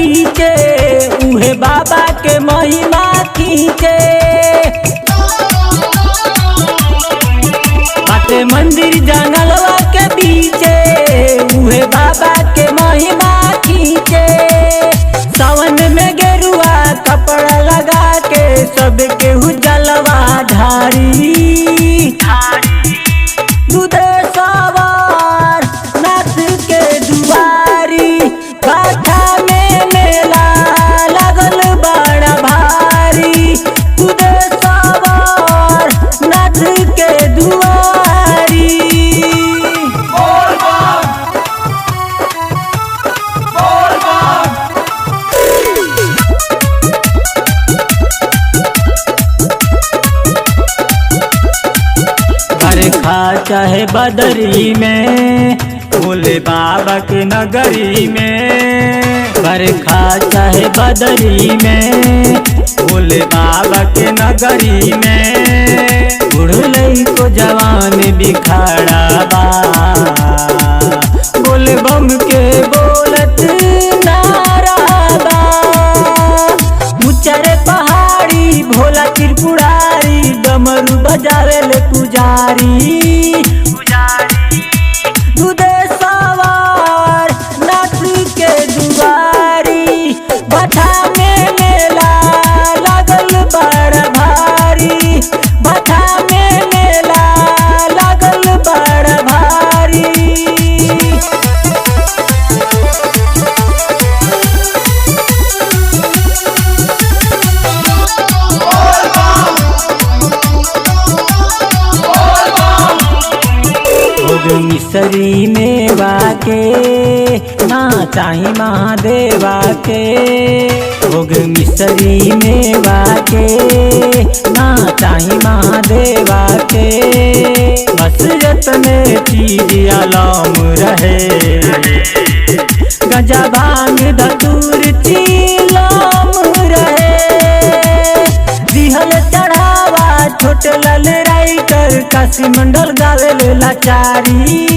बीचे उहे बाबा के महिमा खींचे। बाटे मंदिर जंगलवा के बीचे उहे बाबा के महिमा खींचे। सावन में गेरुआ कपड़ा लगा के सब केहू जलवा ढारी। दूधे सवार नाथ के दुआरी बाटा में मेला लगल बड़ा भारी। दूधे सवार नाथ के दुआरी। बरखा चाहे बदरी में भोले बाबा के नगरी में। बरखा चाहे बदरी में भोले बाबा के नगरी में। बुढ़लई को जवान भी खड़ा बा बोले बम के बोलत नारा बा। मुचरे पहाड़ी भोला त्रिपुरारी डमरू बजावे ले पुजारी। दूधे सवार नाथ के दुआरी बाटा में मेला लगल बड़ा भारी। बाटा में मेला लगल बड़ा भारी। मिसरी मेवा के ना चाही महादेवा के। भोग मिसरी मेवा के ना चाही महादेवा के। मसरत में चीज आलम रहे गंजा भांग धतूर चीलम रहे। दिहल चढ़ावा छोटे लाल राइटर काशी मंडल गावे लाचारी।